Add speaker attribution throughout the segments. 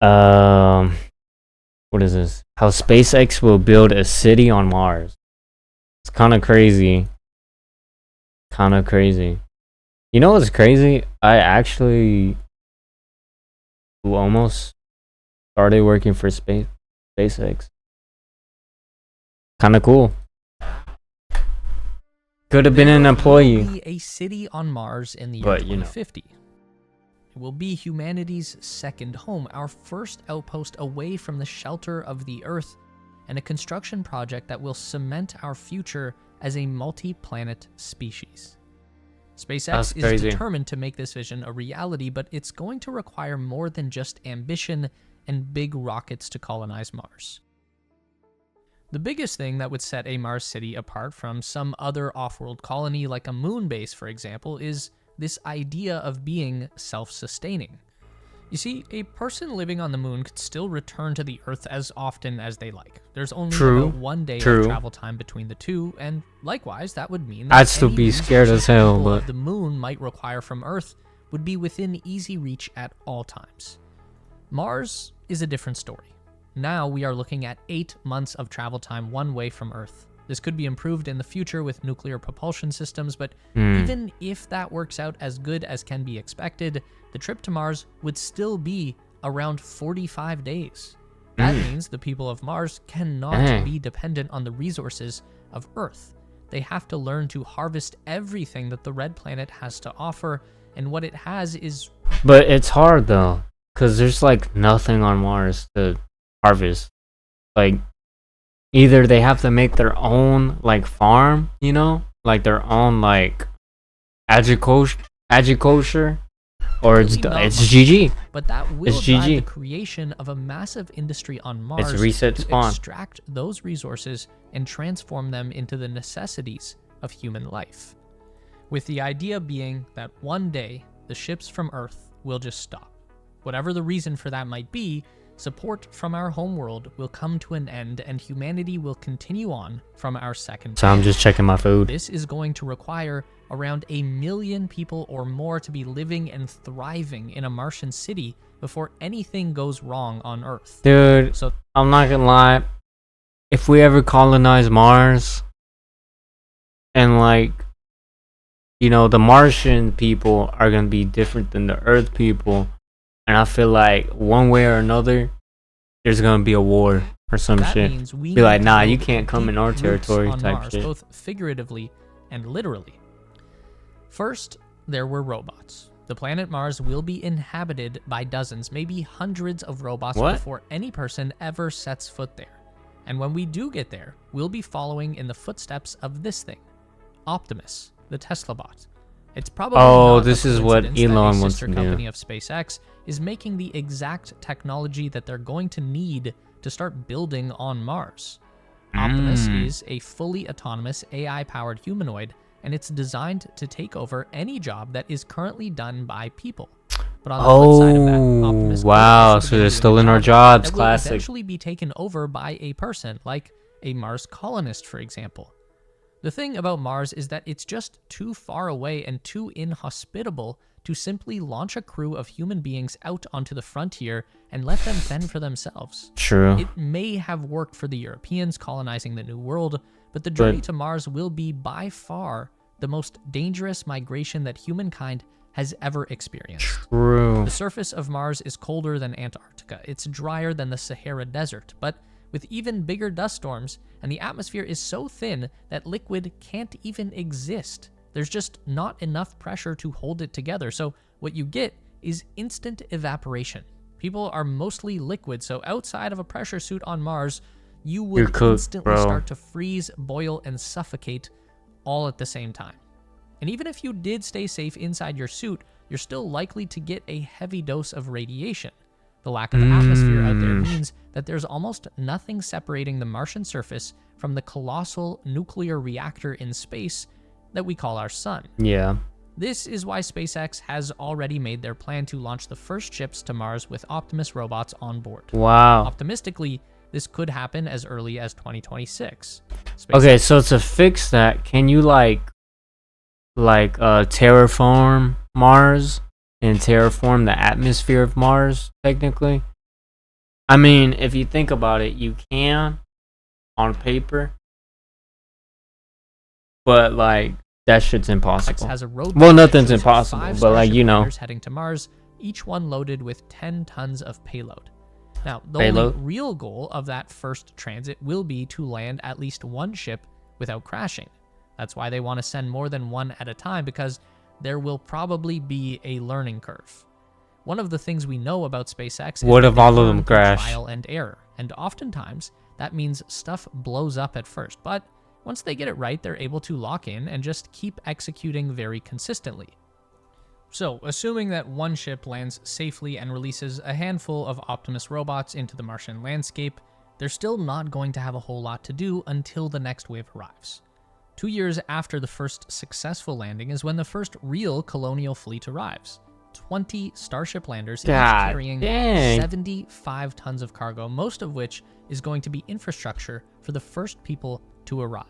Speaker 1: Um, what is this? How SpaceX will build a city on Mars. It's kind of crazy. Kind of crazy. You know what's crazy? I actually almost started working for SpaceX. Kind of cool. Could have been an employee.
Speaker 2: Will be a city on Mars in the year
Speaker 1: But,
Speaker 2: 2050. It will be humanity's second home, our first outpost away from the shelter of the Earth, and a construction project that will cement our future as a multi-planet species. SpaceX is determined to make this vision a reality, but it's going to require more than just ambition and big rockets to colonize Mars. The biggest thing that would set a Mars city apart from some other off-world colony like a moon base, for example, is this idea of being self-sustaining. You see, a person living on the moon could still return to the Earth as often as they like. There's only about 1 day of travel time between the two, and likewise, that would mean that
Speaker 1: I'd still be scared as hell, but
Speaker 2: the moon might require from Earth would be within easy reach at all times. Mars is a different story. Now we are looking at 8 months of travel time one way from Earth. This could be improved in the future with nuclear propulsion systems, but even if that works out as good as can be expected, the trip to Mars would still be around 45 days. That means the people of Mars cannot be dependent on the resources of Earth. They have to learn to harvest everything that the red planet has to offer, and what it has is...
Speaker 1: But it's hard though, because there's like nothing on Mars to harvest. Like, either they have to make their own like farm, you know, like their own like agriculture, or it's GG.
Speaker 2: But that will drive the creation of a massive industry on Mars to extract those resources and transform them into the necessities of human life. With the idea being that one day the ships from Earth will just stop. Whatever the reason for that might be, support from our homeworld will come to an end and humanity will continue on from our second.
Speaker 1: So I'm just checking my food.
Speaker 2: This is going to require around 1 million people or more to be living and thriving in a Martian city before anything goes wrong on Earth.
Speaker 1: Dude, so I'm not gonna lie. If we ever colonize Mars, and like, you know, the Martian people are gonna be different than the Earth people, and I feel like one way or another, there's gonna be a war or some shit. Be like, nah, you can't come in our territory type
Speaker 2: Mars,
Speaker 1: shit.
Speaker 2: both figuratively and literally. First, there were robots. The planet Mars will be inhabited by dozens, maybe hundreds of robots before any person ever sets foot there. And when we do get there, we'll be following in the footsteps of this thing, Optimus, the Tesla bot. It's probably
Speaker 1: this is what Elon wants to do.
Speaker 2: Company of SpaceX is making the exact technology that they're going to need to start building on Mars. Optimus is a fully autonomous AI-powered humanoid, and it's designed to take over any job that is currently done by people. But on the flip side of that, Optimus
Speaker 1: so they're still in our jobs. Classic.
Speaker 2: Will eventually be taken over by a person, like a Mars colonist, for example. The thing about Mars is that it's just too far away and too inhospitable to simply launch a crew of human beings out onto the frontier and let them fend for themselves.
Speaker 1: True.
Speaker 2: It may have worked for the Europeans colonizing the New World, but the journey to Mars will be by far the most dangerous migration that humankind has ever experienced.
Speaker 1: True.
Speaker 2: The surface of Mars is colder than Antarctica. It's drier than the Sahara Desert, but with even bigger dust storms, and the atmosphere is so thin that liquid can't even exist. There's just not enough pressure to hold it together, so what you get is instant evaporation. People are mostly liquid, so outside of a pressure suit on Mars, you would instantly start to freeze, boil, and suffocate all at the same time. And even if you did stay safe inside your suit, you're still likely to get a heavy dose of radiation. The lack of atmosphere out there means that there's almost nothing separating the Martian surface from the colossal nuclear reactor in space that we call our sun.
Speaker 1: Yeah.
Speaker 2: This is why SpaceX has already made their plan to launch the first ships to Mars with Optimus robots on board.
Speaker 1: Wow.
Speaker 2: Optimistically, this could happen as early as 2026.
Speaker 1: Okay, so to fix that, can you terraform Mars and terraform the atmosphere of Mars, technically? I mean, if you think about it, you can on paper, but like that shit's impossible.
Speaker 2: Has a roadmap
Speaker 1: Well,
Speaker 2: that
Speaker 1: nothing's
Speaker 2: shows
Speaker 1: impossible,
Speaker 2: 5
Speaker 1: but like
Speaker 2: Starship
Speaker 1: you know,
Speaker 2: landers heading to Mars, each one loaded with 10 tons of payload. Now, the
Speaker 1: Payload?
Speaker 2: only real goal of that first transit will be to land at least one ship without crashing. That's why they want to send more than one at a time, because there will probably be a learning curve. One of the things we know about SpaceX is
Speaker 1: what
Speaker 2: that
Speaker 1: if
Speaker 2: they
Speaker 1: all of
Speaker 2: learn
Speaker 1: them
Speaker 2: through
Speaker 1: crash?
Speaker 2: trial and error, and oftentimes that means stuff blows up at first, but once they get it right, they're able to lock in and just keep executing very consistently. So, assuming that one ship lands safely and releases a handful of Optimus robots into the Martian landscape, they're still not going to have a whole lot to do until the next wave arrives. 2 years after the first successful landing is when the first real colonial fleet arrives. 20 Starship landers, each
Speaker 1: God
Speaker 2: carrying
Speaker 1: dang.
Speaker 2: 75 tons of cargo, most of which is going to be infrastructure for the first people to arrive.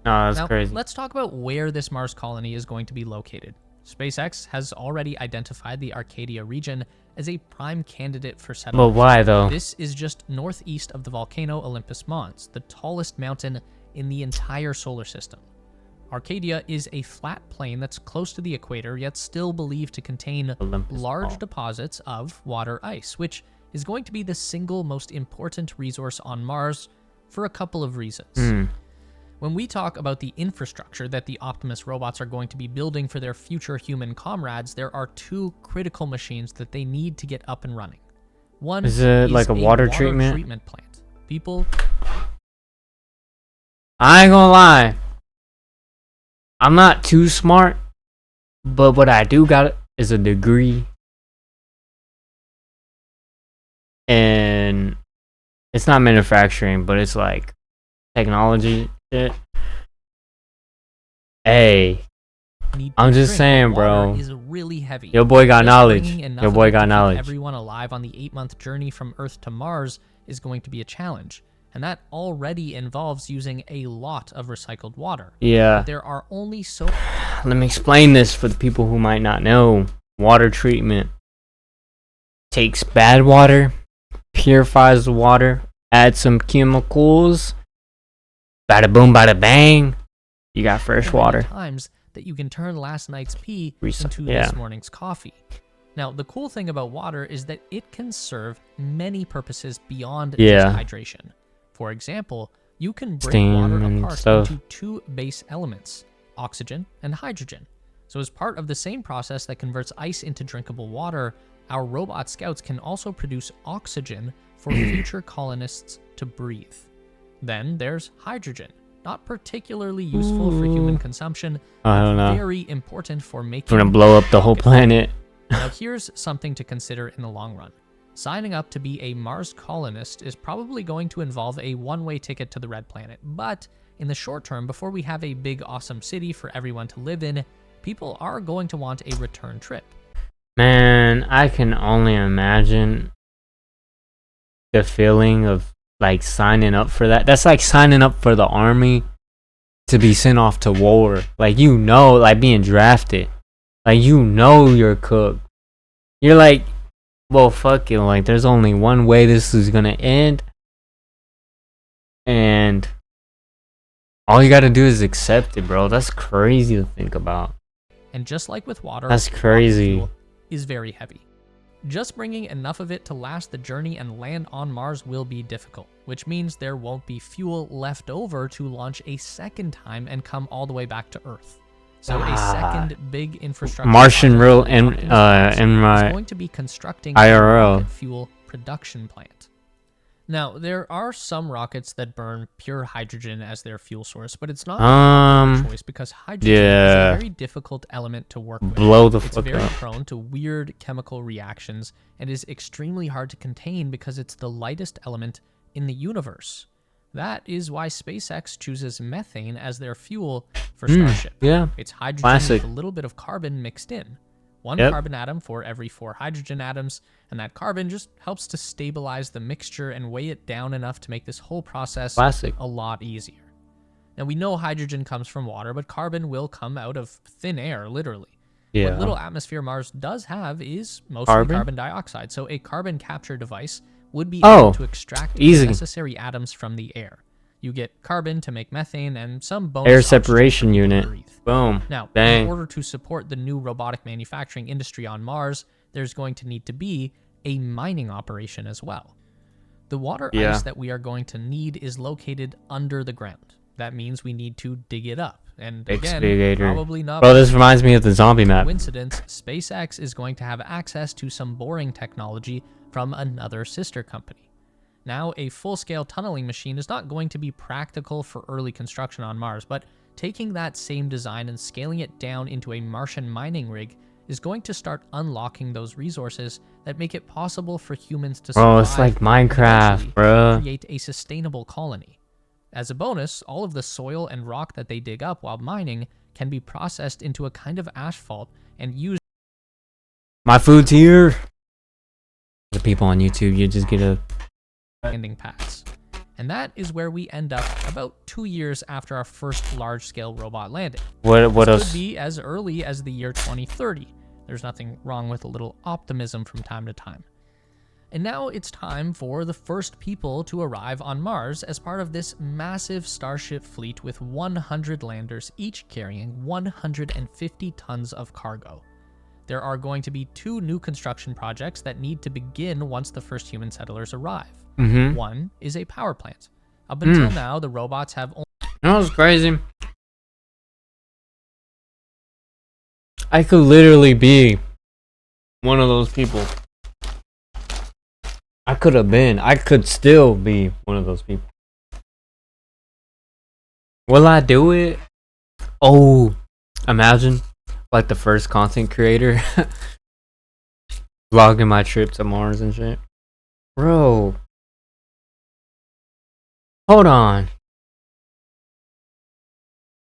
Speaker 1: No, that's
Speaker 2: Now,
Speaker 1: crazy.
Speaker 2: let's talk about where this Mars colony is going to be located. SpaceX has already identified the Arcadia region as a prime candidate for
Speaker 1: But
Speaker 2: settlement.
Speaker 1: why though?
Speaker 2: This is just northeast of the volcano Olympus Mons, the tallest mountain in the entire solar system. Arcadia is a flat plain that's close to the equator, yet still believed to contain
Speaker 1: Olympus
Speaker 2: large
Speaker 1: Mons.
Speaker 2: deposits of water ice, which is going to be the single most important resource on Mars for a couple of reasons. When we talk about the infrastructure that the Optimus robots are going to be building for their future human comrades, there are 2 critical machines that they need to get up and running. One
Speaker 1: Is it like a water treatment?
Speaker 2: plant. People,
Speaker 1: I ain't gonna lie. I'm not too smart, but what I do got is a degree. And it's not manufacturing, but it's like technology shit. Hey,
Speaker 2: need
Speaker 1: I'm
Speaker 2: to
Speaker 1: just
Speaker 2: drink.
Speaker 1: saying,
Speaker 2: Water
Speaker 1: bro.
Speaker 2: is really heavy.
Speaker 1: Your boy got
Speaker 2: Just
Speaker 1: knowledge.
Speaker 2: bringing enough
Speaker 1: Your
Speaker 2: of
Speaker 1: boy
Speaker 2: it to
Speaker 1: got
Speaker 2: keep
Speaker 1: knowledge.
Speaker 2: Everyone alive on the 8-month journey from Earth to Mars is going to be a challenge, and that already involves using a lot of recycled water.
Speaker 1: Yeah.
Speaker 2: There are only so
Speaker 1: Let me explain this for the people who might not know. Water treatment takes bad water, purifies the water, adds some chemicals. Bada boom, bada bang. You got fresh
Speaker 2: many
Speaker 1: water.
Speaker 2: times that you can turn last night's pee into
Speaker 1: Yeah.
Speaker 2: this morning's coffee. Now, the cool thing about water is that it can serve many purposes beyond
Speaker 1: Yeah.
Speaker 2: just hydration. For example, you can break
Speaker 1: Steam
Speaker 2: water
Speaker 1: and
Speaker 2: apart
Speaker 1: stuff.
Speaker 2: into 2 base elements, oxygen and hydrogen. So as part of the same process that converts ice into drinkable water, our robot scouts can also produce oxygen for future colonists to breathe. Then there's hydrogen, not particularly useful for human consumption,
Speaker 1: I don't know.
Speaker 2: very important for making
Speaker 1: It's gonna blow up the whole
Speaker 2: rockets.
Speaker 1: planet.
Speaker 2: Now, here's something to consider in the long run. Signing up to be a Mars colonist is probably going to involve a one-way ticket to the Red Planet, but in the short term, before we have a big, awesome city for everyone to live in, people are going to want a return trip.
Speaker 1: Man, I can only imagine the feeling of like signing up for that. That's like signing up for the army to be sent off to war. Like, you know, like being drafted. Like, you know you're cooked. You're like, well, fuck it. Like, there's only one way this is gonna end. And all you gotta do is accept it, bro. That's crazy to think about.
Speaker 2: And just like with water,
Speaker 1: That's
Speaker 2: rocket
Speaker 1: crazy.
Speaker 2: fuel is very heavy. Just bringing enough of it to last the journey and land on Mars will be difficult, which means there won't be fuel left over to launch a second time and come all the way back to Earth. So a second big infrastructure
Speaker 1: Martian
Speaker 2: project
Speaker 1: real
Speaker 2: for
Speaker 1: in
Speaker 2: Optimus Mars
Speaker 1: in
Speaker 2: is
Speaker 1: my
Speaker 2: going to be constructing
Speaker 1: IRL.
Speaker 2: a rocket fuel production plant. Now, there are some rockets that burn pure hydrogen as their fuel source, but it's not a popular choice because hydrogen is
Speaker 1: yeah.
Speaker 2: a very difficult element to work with.
Speaker 1: Blow the
Speaker 2: It's
Speaker 1: fuck
Speaker 2: very
Speaker 1: up.
Speaker 2: prone to weird chemical reactions and is extremely hard to contain because it's the lightest element in the universe. That is why SpaceX chooses methane as their fuel for Starship.
Speaker 1: Yeah.
Speaker 2: It's hydrogen
Speaker 1: Classic.
Speaker 2: with a little bit of carbon mixed in. One
Speaker 1: Yep.
Speaker 2: carbon atom for every 4 hydrogen atoms, and that carbon just helps to stabilize the mixture and weigh it down enough to make this whole process
Speaker 1: Classic.
Speaker 2: a lot easier. Now, we know hydrogen comes from water, but carbon will come out of thin air, literally.
Speaker 1: Yeah.
Speaker 2: What little atmosphere Mars does have is mostly
Speaker 1: Carbon?
Speaker 2: carbon dioxide, so a carbon capture device would be able to extract the
Speaker 1: easy.
Speaker 2: necessary atoms from the air. You get carbon to make methane and some bonus
Speaker 1: Air
Speaker 2: oxygen
Speaker 1: separation
Speaker 2: for people to
Speaker 1: unit.
Speaker 2: breathe.
Speaker 1: Boom.
Speaker 2: Now,
Speaker 1: Dang.
Speaker 2: in order to support the new robotic manufacturing industry on Mars, there's going to need to be a mining operation as well. The water ice that we are going to need is located under the ground. That means we need to dig it up. And again, probably not.
Speaker 1: Bro, this reminds me of the zombie map.
Speaker 2: Coincidence, SpaceX is going to have access to some boring technology from another sister company. Now, a full-scale tunneling machine is not going to be practical for early construction on Mars, but taking that same design and scaling it down into a Martian mining rig is going to start unlocking those resources that make it possible for humans to survive.
Speaker 1: Bro, it's like Minecraft, bro.
Speaker 2: Create a sustainable colony. As a bonus, all of the soil and rock that they dig up while mining can be processed into a kind of asphalt and used.
Speaker 1: My food's here. The people on YouTube, you just get a
Speaker 2: landing pads. And that is where we end up about 2 years after our first large-scale robot landing.
Speaker 1: What
Speaker 2: this
Speaker 1: else?
Speaker 2: Could be as early as the year 2030. There's nothing wrong with a little optimism from time to time. And now it's time for the first people to arrive on Mars as part of this massive Starship fleet with 100 landers, each carrying 150 tons of cargo. There are going to be 2 new construction projects that need to begin once the first human settlers arrive. One is a power plant. Up until now, the robots have only...
Speaker 1: That was crazy. I could literally be one of those people. I could still be one of those people. Will I do it? Oh, imagine like the first content creator vlogging my trip to Mars and shit. Bro, hold on.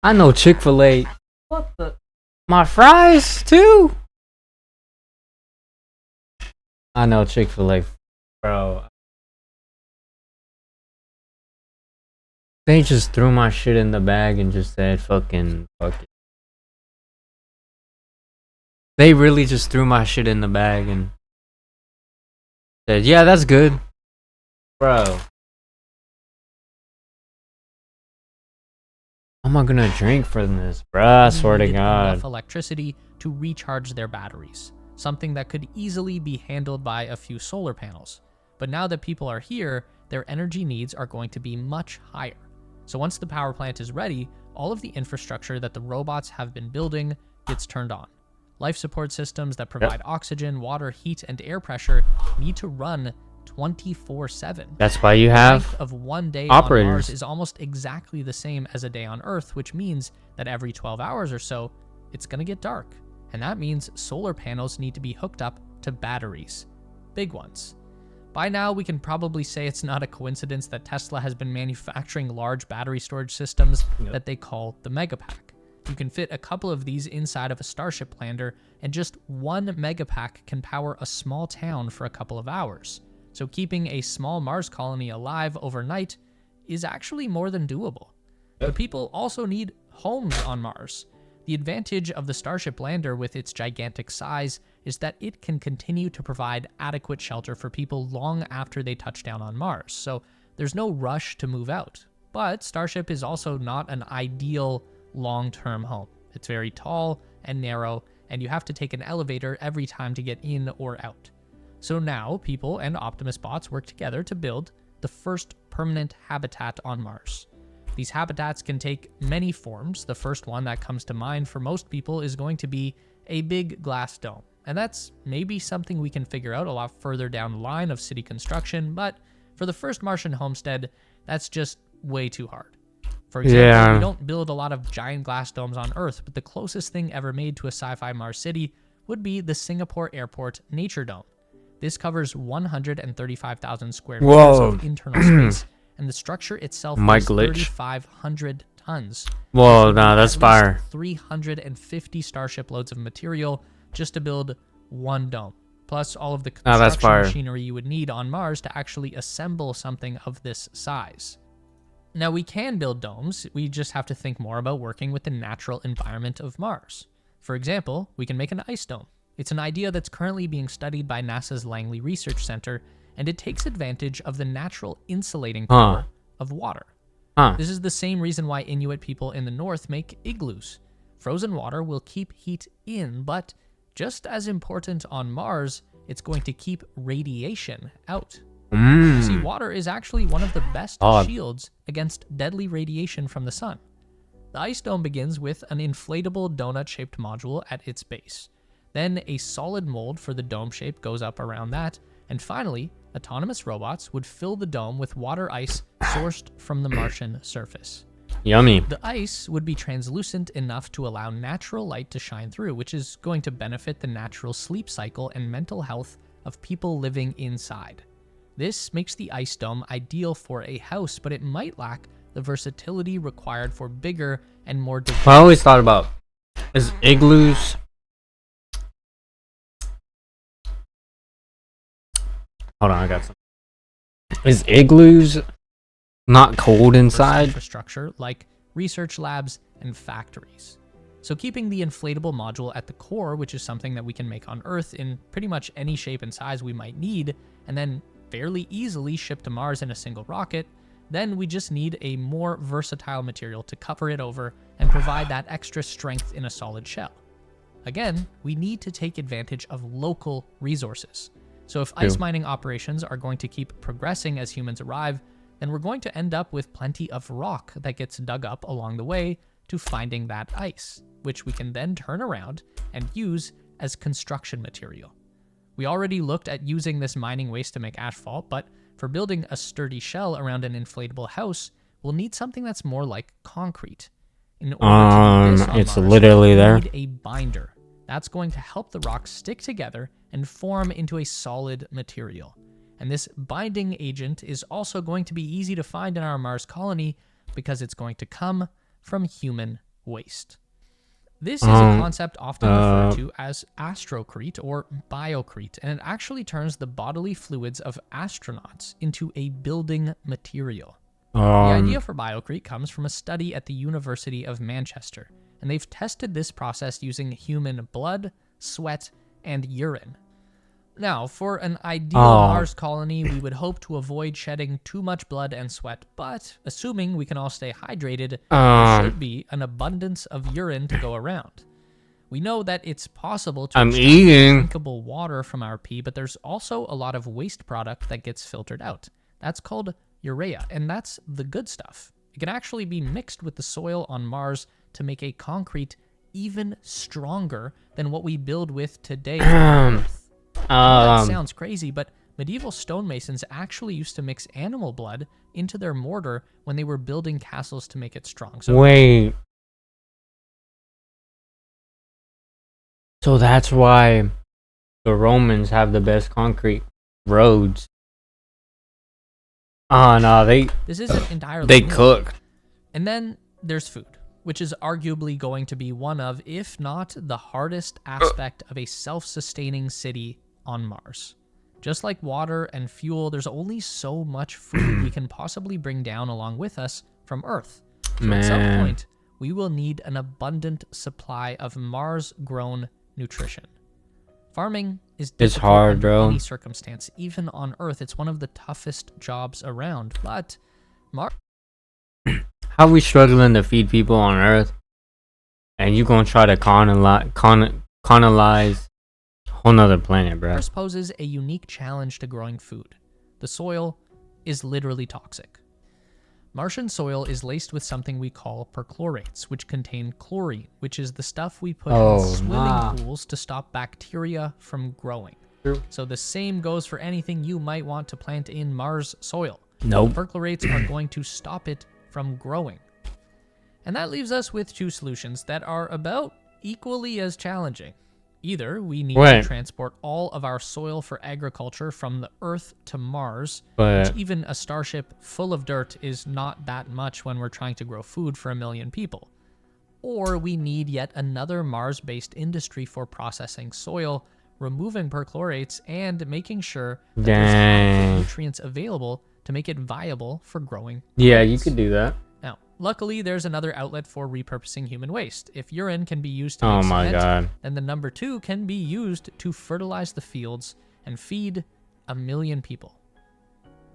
Speaker 1: I know Chick-fil-A. What the? My fries too? I know Chick-fil-A. Bro. They just threw my shit in the bag and just said fuck it. They really just threw my shit in the bag and said, yeah, that's good. Bro. How am I gonna drink from this, bruh? I swear to God.
Speaker 2: Enough electricity to recharge their batteries, something that could easily be handled by a few solar panels. But now that people are here, their energy needs are going to be much higher. So once the power plant is ready, all of the infrastructure that the robots have been building gets turned on. Life support systems that provide oxygen, water, heat, and air pressure need to run 24/7.
Speaker 1: That's why you have
Speaker 2: the length of one day
Speaker 1: operators.
Speaker 2: on Mars is almost exactly the same as a day on Earth, which means that every 12 hours or so, it's going to get dark. And that means solar panels need to be hooked up to batteries. Big ones. By now, we can probably say it's not a coincidence that Tesla has been manufacturing large battery storage systems that they call the Megapack. You can fit a couple of these inside of a Starship lander, and just one Megapack can power a small town for a couple of hours. So keeping a small Mars colony alive overnight is actually more than doable. But people also need homes on Mars. The advantage of the Starship lander with its gigantic size is that it can continue to provide adequate shelter for people long after they touch down on Mars, so there's no rush to move out. But Starship is also not an ideal long-term home. It's very tall and narrow, and you have to take an elevator every time to get in or out. So now, people and Optimus bots work together to build the first permanent habitat on Mars. These habitats can take many forms. The first one that comes to mind for most people is going to be a big glass dome. And that's maybe something we can figure out a lot further down the line of city construction, but for the first Martian homestead, that's just way too hard. For example, we don't build a lot of giant glass domes on Earth, but the closest thing ever made to a sci-fi Mars city would be the Singapore Airport Nature Dome. This covers 135,000 square meters of internal space, and the structure itself is 3,500 tons.
Speaker 1: Whoa, nah, that's fire.
Speaker 2: 350 Starship loads of material just to build one dome, plus all of the construction machinery you would need on Mars to actually assemble something of this size. Now, we can build domes, we just have to think more about working with the natural environment of Mars. For example, we can make an ice dome. It's an idea that's currently being studied by NASA's Langley Research Center, and it takes advantage of the natural insulating power of water. This is the same reason why Inuit people in the north make igloos. Frozen water will keep heat in, but just as important on Mars, it's going to keep radiation out. See, water is actually one of the best shields against deadly radiation from the sun. The ice dome begins with an inflatable donut-shaped module at its base. Then a solid mold for the dome shape goes up around that, and finally, autonomous robots would fill the dome with water ice sourced from the Martian surface.
Speaker 1: Yummy.
Speaker 2: The ice would be translucent enough to allow natural light to shine through, which is going to benefit the natural sleep cycle and mental health of people living inside. This makes the ice dome ideal for a house, but it might lack the versatility required for bigger and more
Speaker 1: I always thought about, is igloos... Hold on, I got some. Is igloos not cold inside?
Speaker 2: Infrastructure like research labs and factories. So keeping the inflatable module at the core, which is something that we can make on Earth in pretty much any shape and size we might need, and then fairly easily ship to Mars in a single rocket, then we just need a more versatile material to cover it over and provide that extra strength in a solid shell. Again, we need to take advantage of local resources. So if ice mining operations are going to keep progressing as humans arrive, then we're going to end up with plenty of rock that gets dug up along the way to finding that ice, which we can then turn around and use as construction material. We already looked at using this mining waste to make asphalt, but for building a sturdy shell around an inflatable house, we'll need something that's more like concrete. In order to do this on
Speaker 1: it's
Speaker 2: Mars,
Speaker 1: literally
Speaker 2: we
Speaker 1: there.
Speaker 2: need a binder. That's going to help the rocks stick together and form into a solid material. And this binding agent is also going to be easy to find in our Mars colony because it's going to come from human waste. This is a concept often referred to as astrocrete or biocrete, and it actually turns the bodily fluids of astronauts into a building material. The idea for biocrete comes from a study at the University of Manchester, and they've tested this process using human blood, sweat, and urine. Now, for an ideal Mars colony, we would hope to avoid shedding too much blood and sweat, but assuming we can all stay hydrated, there should be an abundance of urine to go around. We know that it's possible to extract drinkable water from our pee, but there's also a lot of waste product that gets filtered out. That's called urea, and that's the good stuff. It can actually be mixed with the soil on Mars to make a concrete even stronger than what we build with today on Earth. That sounds crazy, but medieval stonemasons actually used to mix animal blood into their mortar when they were building castles to make it strong. So
Speaker 1: wait. So that's why the Romans have the best concrete roads. Oh no,
Speaker 2: this isn't entirely
Speaker 1: they
Speaker 2: new.
Speaker 1: cook.
Speaker 2: And then there's food, which is arguably going to be one of, if not the hardest aspect of a self-sustaining city on Mars. Just like water and fuel, there's only so much food we can possibly bring down along with us from Earth. So at some point, we will need an abundant supply of Mars-grown nutrition. Farming is difficult
Speaker 1: hard, bro.
Speaker 2: in any circumstance. Even on Earth, it's one of the toughest jobs around. But Mars...
Speaker 1: How we struggling to feed people on Earth, and you gonna try to colonize whole nother planet, bro?
Speaker 2: Mars poses a unique challenge to growing food. The soil is literally toxic. Martian soil is laced with something we call perchlorates, which contain chlorine, which is the stuff we put in swimming pools to stop bacteria from growing. So the same goes for anything you might want to plant in Mars soil.
Speaker 1: Nope.
Speaker 2: Perchlorates are going to stop it from growing. And that leaves us with two solutions that are about equally as challenging. Either we need to transport all of our soil for agriculture from the Earth to Mars, which even a starship full of dirt is not that much when we're trying to grow food for 1 million people. Or we need yet another Mars-based industry for processing soil, removing perchlorates, and making sure that there's adequate nutrients available to make it viable for growing plants.
Speaker 1: Yeah, you could do that.
Speaker 2: Now, luckily, there's another outlet for repurposing human waste. If urine can be used to make cement, then the number 2 can be used to fertilize the fields and feed 1 million people.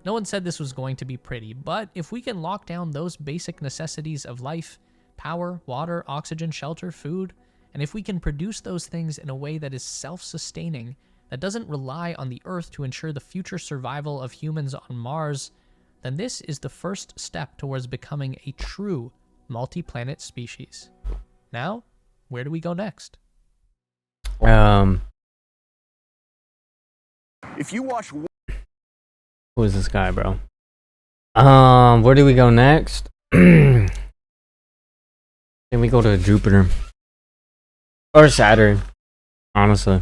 Speaker 2: No one said this was going to be pretty, but if we can lock down those basic necessities of life, power, water, oxygen, shelter, food, and if we can produce those things in a way that is self-sustaining, that doesn't rely on the Earth to ensure the future survival of humans on Mars, then this is the first step towards becoming a true multi-planet species. Now, where do we go next?
Speaker 3: If you watch...
Speaker 1: Who is this guy, bro? Where do we go next? Then we go to Jupiter. Or Saturn, honestly.